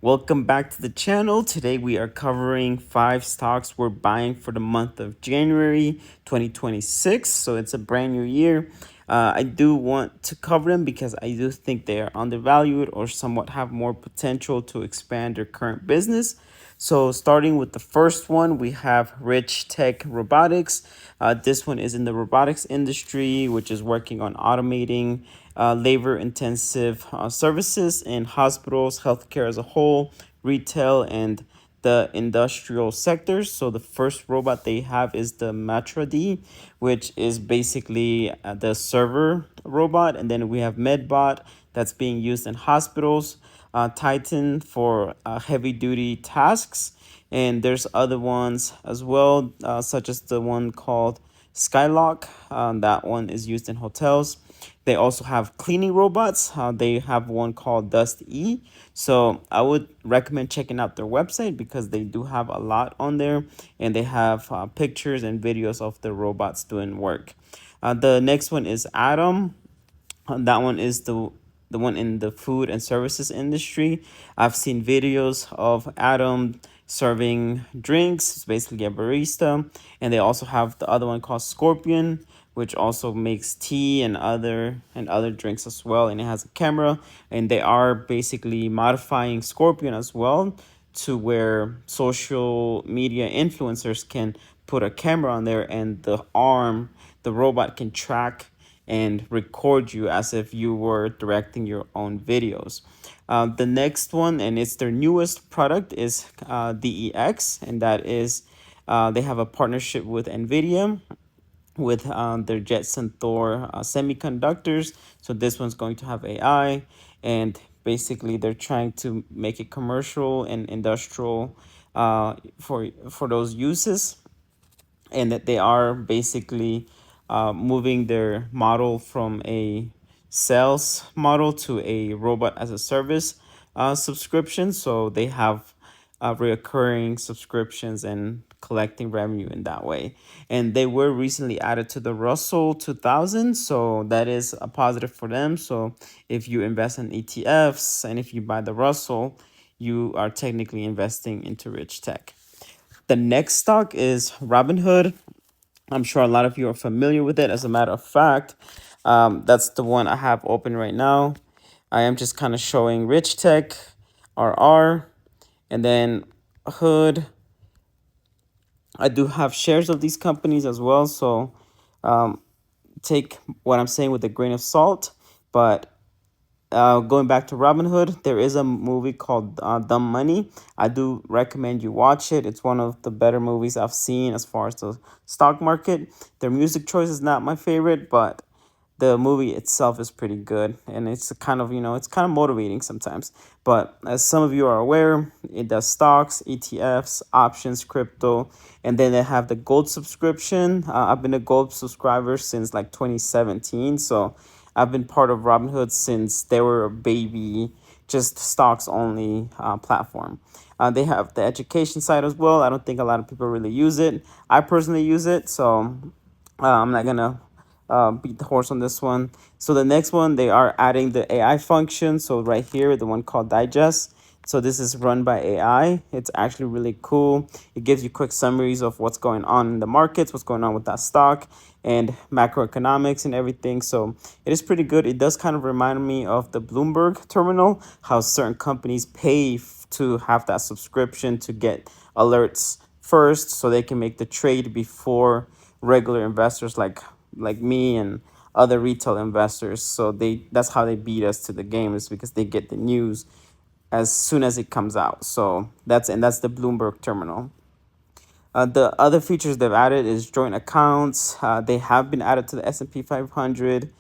Welcome back to the channel. Today we are covering 5 stocks we're buying for the month of January 2026. So it's a brand new year. I do want to cover them because I do think they are undervalued or somewhat have more potential to expand their current business. So starting with the first one, we have Rich Tech Robotics. This one is in the robotics industry, which is working on automating labor-intensive services in hospitals, healthcare as a whole, retail, and the industrial sectors. So the first robot they have is the Matra D, which is basically the server robot. And then we have Medbot that's being used in hospitals, Titan for heavy duty tasks. And there's other ones as well, such as the one called Skyllock. That one is used in hotels. They also have cleaning robots. They have one called Dust E. So I would recommend checking out their website because they do have a lot on there, and they have pictures and videos of the robots doing work. The next one is Atom. That one is the one in the food and services industry. I've seen videos of Adam serving drinks. It's basically a barista. And they also have the other one called Scorpion, which also makes tea and other drinks as well. And it has a camera. And they are basically modifying Scorpion as well to where social media influencers can put a camera on there, and the robot can track and record you as if you were directing your own videos. The next one, and it's their newest product, is Deex, and that is they have a partnership with Nvidia with their Jetson Thor semiconductors. So this one's going to have AI, and basically they're trying to make it commercial and industrial for those uses, and that they are basically moving their model from a sales model to a robot as a service subscription. So they have reoccurring subscriptions and collecting revenue in that way. And they were recently added to the Russell 2000, so that is a positive for them. So if you invest in ETFs and if you buy the Russell, you are technically investing into rich tech. The next stock is Robinhood. I'm sure a lot of you are familiar with it. As a matter of fact, that's the one I have open right now. I am just kind of showing Rich Tech, RR, and then Hood. I do have shares of these companies as well, so take what I'm saying with a grain of salt. But going back to Robinhood, there is a movie called Dumb Money. I do recommend you watch it. It's one of the better movies I've seen as far as the stock market. Their music choice is not my favorite, but the movie itself is pretty good, and it's kind of it's kind of motivating sometimes. But as some of you are aware, it does stocks, ETFs, options, crypto, and then they have the gold subscription. I've been a gold subscriber since like 2017, so I've been part of Robinhood since they were a baby, just stocks only platform. They have the education side as well. I don't think a lot of people really use it. I personally use it, so I'm not gonna beat the horse on this one. So the next one, they are adding the AI function. So right here, the one called Digest. So this is run by AI. It's actually really cool. It gives you quick summaries of what's going on in the markets, what's going on with that stock, and macroeconomics and everything. So it is pretty good. It does kind of remind me of the Bloomberg terminal, how certain companies pay to have that subscription to get alerts first so they can make the trade before regular investors like me and other retail investors. So that's how they beat us to the game, is because they get the news as soon as it comes out. So that's the Bloomberg terminal. The other features they've added is joint accounts. They have been added to the S&P 500,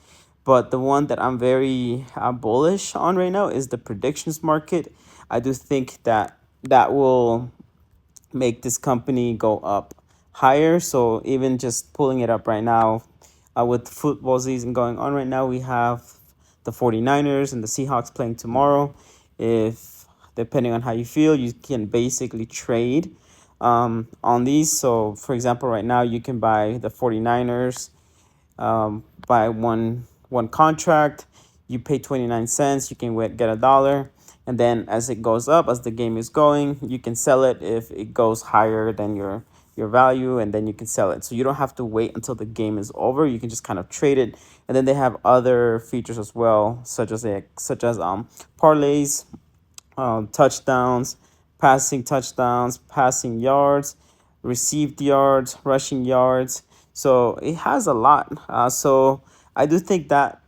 but the one that I'm very bullish on right now is the predictions market. I do think that will make this company go up higher. So even just pulling it up right now, with football season going on right now, we have the 49ers and the Seahawks playing tomorrow. If depending on how you feel, you can basically trade on these. So for example, right now you can buy the 49ers, buy one contract, you pay 29 cents, you can get $1, and then as it goes up, as the game is going, you can sell it if it goes higher than your value, and then you can sell it. So you don't have to wait until the game is over. You can just kind of trade it. And then they have other features as well, such as parlays, touchdowns, passing yards, received yards, rushing yards. So it has a lot. So I do think that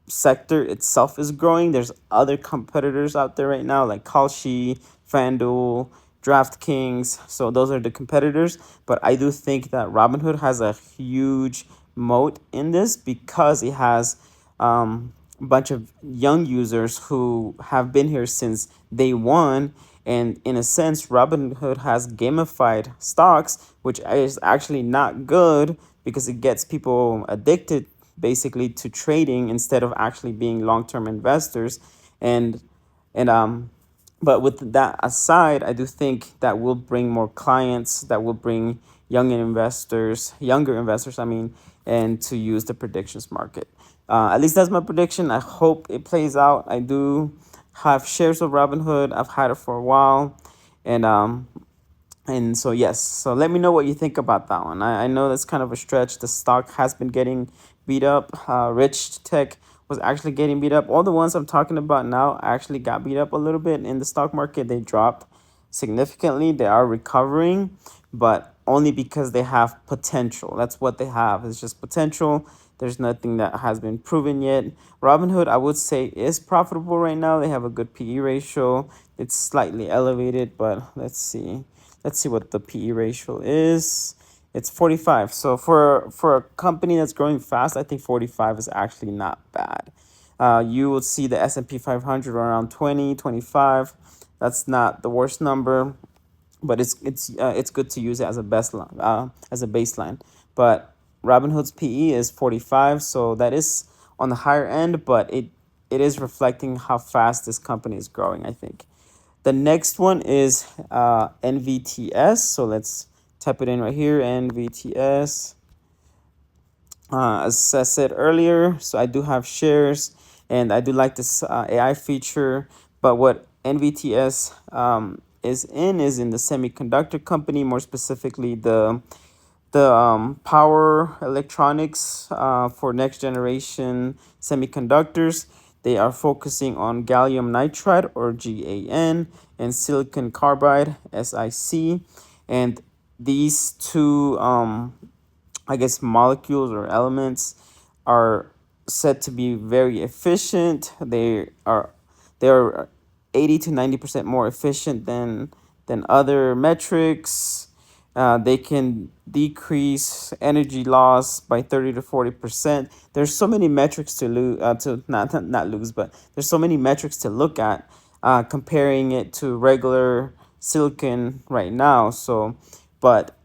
sector itself is growing. There's other competitors out there right now like Kalshi, FanDuel, DraftKings. So those are the competitors. But I do think that Robinhood has a huge moat in this because it has a bunch of young users who have been here since day one. And in a sense, Robinhood has gamified stocks, which is actually not good because it gets people addicted basically to trading instead of actually being long-term investors. And and um but with that aside, I do think that will bring more clients, that will bring younger investors, I mean, and to use the predictions market. At least that's my prediction. I hope it plays out. I do have shares of Robinhood. I've had it for a while, and so yes, so let me know what you think about that one. I know that's kind of a stretch. The stock has been getting beat up. Rich Tech was actually getting beat up. All the ones I'm talking about now actually got beat up a little bit in the stock market. They dropped significantly. They are recovering, but only because they have potential. That's what they have. It's just potential. There's nothing that has been proven yet. Robinhood, I would say, is profitable right now. They have a good PE ratio. It's slightly elevated, but let's see. Let's see what the PE ratio is. It's 45. So for a company that's growing fast, I think 45 is actually not bad. You will see the S&P 500 around 20, 25. That's not the worst number, but it's good to use it as a as a baseline. But Robinhood's PE is 45, so that is on the higher end, but it is reflecting how fast this company is growing, I think. The next one is NVTS. So let's type it in right here, NVTS. As I said earlier, so I do have shares, and I do like this AI feature. But what NVTS is in the semiconductor company, more specifically the power electronics for next generation semiconductors. They are focusing on gallium nitride, or GaN, and silicon carbide, SiC. And these two I guess molecules or elements are said to be very efficient. They are 80 to 90% more efficient than other metrics. They can decrease energy loss by 30 to 40%. There's so many metrics to lose, to not lose, but there's so many metrics to look at, comparing it to regular silicon right now. So, but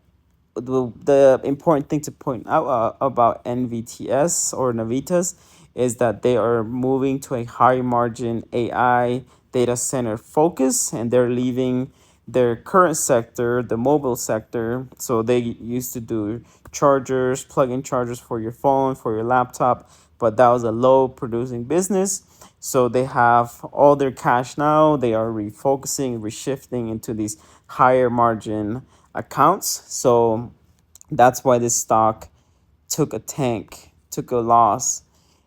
the important thing to point out about NVTS or Navitas is that they are moving to a high margin AI data center focus, and they're leaving their current sector, the mobile sector. So they used to do chargers, plug-in chargers for your phone, for your laptop, but that was a low producing business. So they have all their cash now. They are refocusing, reshifting into these higher margin accounts. So that's why this stock took a loss.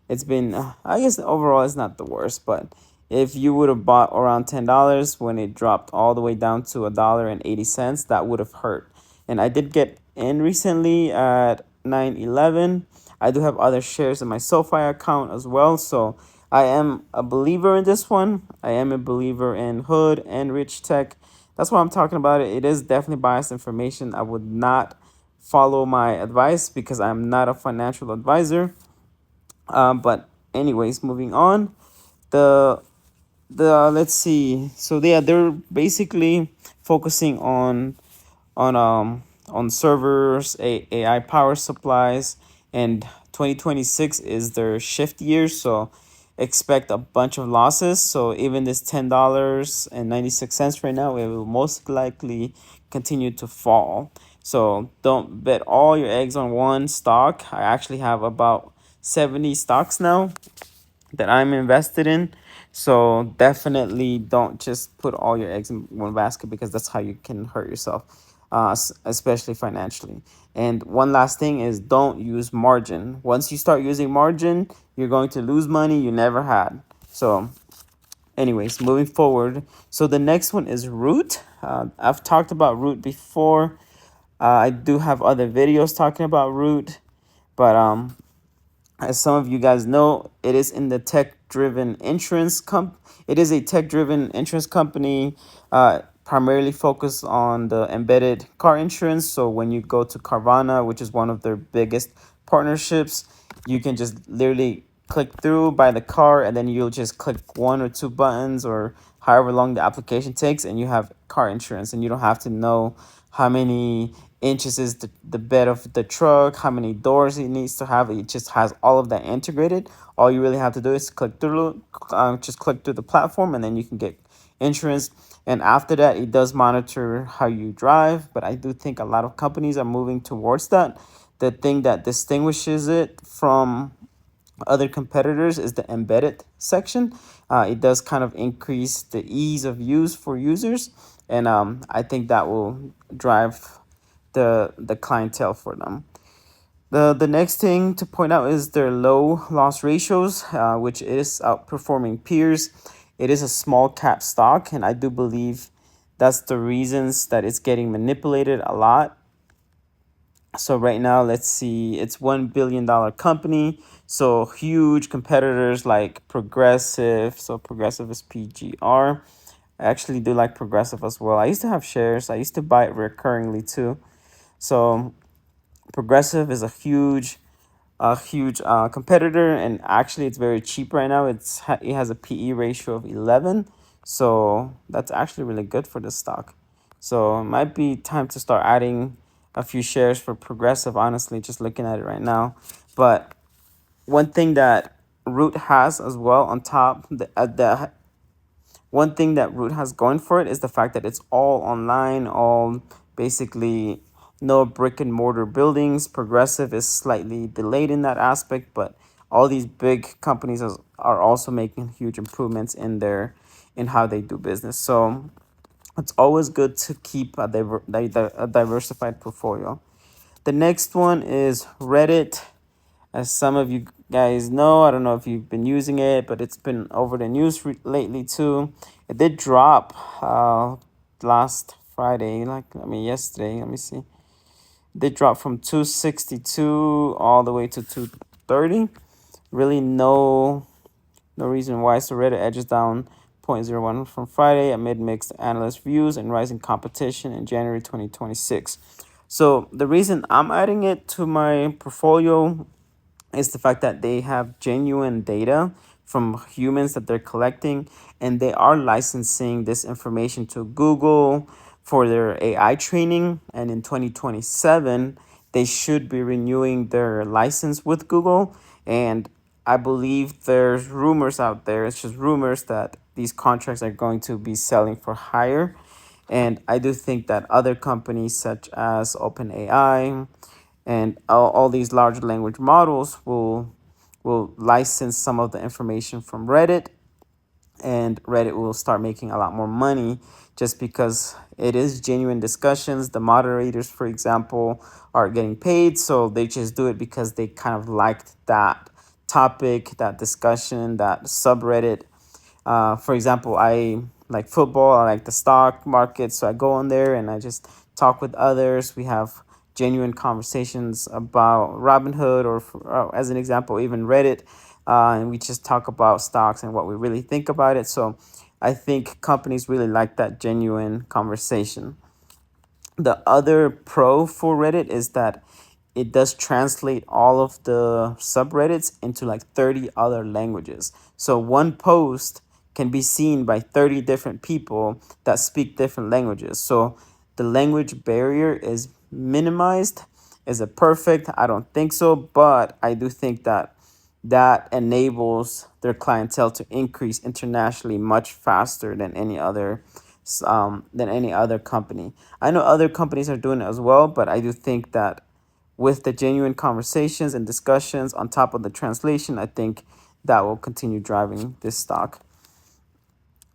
It's been, I guess overall it's not the worst, but if you would have bought around $10 when it dropped all the way down to $1.80, that would have hurt. And I did get in recently at 9/11. I do have other shares in my SoFi account as well, so I am a believer in this one. I am a believer in Hood and Rich Tech. That's why I'm talking about it. It is definitely biased information. I would not follow my advice because I'm not a financial advisor. But anyways, moving on. The let's see. So they're basically focusing on servers, AI power supplies, and 2026 is their shift year. So expect a bunch of losses. So even this $10.96 right now, it will most likely continue to fall. So don't bet all your eggs on one stock. I actually have about 70 stocks now that I'm invested in. So definitely don't just put all your eggs in one basket, because that's how you can hurt yourself, especially financially. And one last thing is, don't use margin. Once you start using margin, you're going to lose money you never had. So anyways, moving forward. So the next one is Root. I've talked about Root before. I do have other videos talking about Root, but as some of you guys know, it is in the tech-driven insurance It is a tech-driven insurance company, primarily focused on the embedded car insurance. So when you go to Carvana, which is one of their biggest partnerships, you can just literally click through, buy the car, and then you'll just click one or two buttons, or however long the application takes, and you have car insurance, and you don't have to know how many inches is the bed of the truck, how many doors it needs to have. It just has all of that integrated. All you really have to do is just click through the platform, and then you can get insurance. And after that, it does monitor how you drive. But I do think a lot of companies are moving towards that. The thing that distinguishes it from other competitors is the embedded section. It does kind of increase the ease of use for users, and I think that will drive the clientele for them. The next thing to point out is their low loss ratios, which is outperforming peers. It is a small cap stock, and I do believe that's the reasons that it's getting manipulated a lot. So right now, let's see, it's $1 billion company. So huge competitors like Progressive. So Progressive is PGR. I actually do like Progressive as well. I used to have shares. I used to buy it recurringly too. So Progressive is a huge competitor, and actually it's very cheap right now. It has a PE ratio of 11, so that's actually really good for this stock. So it might be time to start adding a few shares for Progressive, honestly, just looking at it right now. But one thing that Root has as well on top, the one thing that Root has going for it is the fact that it's all online, all basically no brick and mortar buildings. Progressive is slightly delayed in that aspect, but all these big companies are also making huge improvements in how they do business. So it's always good to keep a diversified portfolio. The next one is Reddit. As some of you guys know, I don't know if you've been using it, but it's been over the news lately too. It did drop last Friday, yesterday. Let me see. It did drop from 262 all the way to 230. Really no reason why. So Reddit edges down 0.01 from Friday amid mixed analyst views and rising competition in January 2026. So the reason I'm adding it to my portfolio is the fact that they have genuine data from humans that they're collecting, and they are licensing this information to Google for their AI training. And in 2027, they should be renewing their license with Google. And I believe there's rumors out there, it's just rumors, that these contracts are going to be selling for higher. And I do think that other companies such as OpenAI and all these large language models will license some of the information from Reddit, and Reddit will start making a lot more money just because it is genuine discussions. The moderators, for example, are getting paid, so they just do it because they kind of liked that topic, that discussion, that subreddit. For example, I like football, I like the stock market, so I go on there and I just talk with others. We have genuine conversations about Robinhood, or as an example, even Reddit, and we just talk about stocks and what we really think about it. So I think companies really like that genuine conversation. The other pro for Reddit is that it does translate all of the subreddits into like 30 other languages. So one post can be seen by 30 different people that speak different languages. So the language barrier is minimized. Is it perfect? I don't think so, but I do think that enables their clientele to increase internationally much faster than any other company. I know other companies are doing it as well, but I do think that with the genuine conversations and discussions on top of the translation, I think that will continue driving this stock.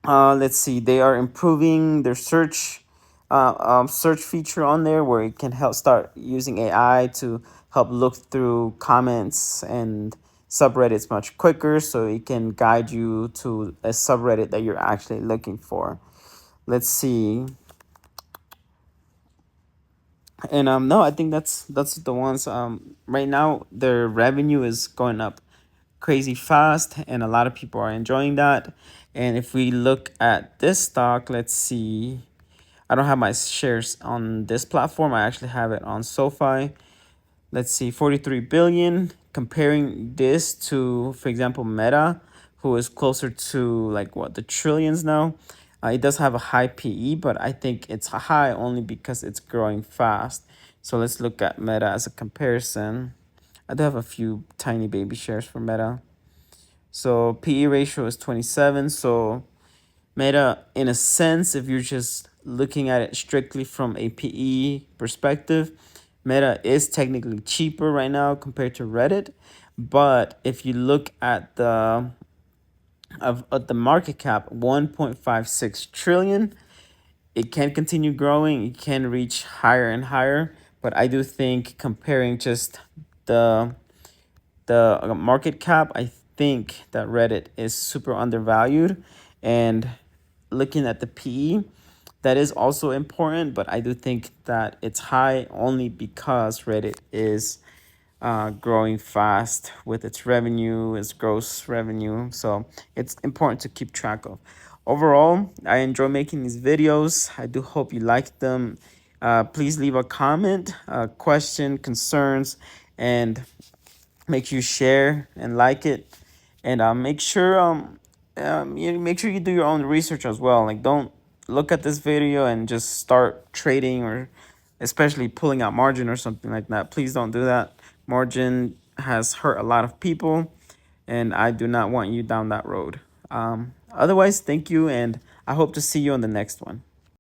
Let's see, they are improving their search feature on there, where it can help start using AI to help look through comments and subreddits much quicker, so it can guide you to a subreddit that you're actually looking for. Let's see. And no, I think that's the ones. Right now their revenue is going up crazy fast, and a lot of people are enjoying that. And if we look at this stock, let's see. I don't have my shares on this platform. I actually have it on SoFi. Let's see, 43 billion. Comparing this to, for example, Meta, who is closer to like what, the trillions now. It does have a high PE, but I think it's high only because it's growing fast. So let's look at Meta as a comparison. I do have a few tiny baby shares for Meta. So PE ratio is 27. So Meta, in a sense, if you're just looking at it strictly from a PE perspective, Meta is technically cheaper right now compared to Reddit. But if you look at the market cap, 1.56 trillion, it can continue growing. It can reach higher and higher. But I do think, comparing just the market cap, I think that Reddit is super undervalued. And looking at the PE, that is also important, but I do think that it's high only because Reddit is growing fast with its revenue, its gross revenue. So it's important to keep track of. Overall, I enjoy making these videos. I do hope you like them. Please leave a comment, question, concerns, and make sure you share and like it. And make sure you do your own research as well. Like, don't look at this video and just start trading, or especially pulling out margin or something like that. Please don't do that. Margin has hurt a lot of people, and I do not want you down that road. Otherwise, thank you, and I hope to see you on the next one.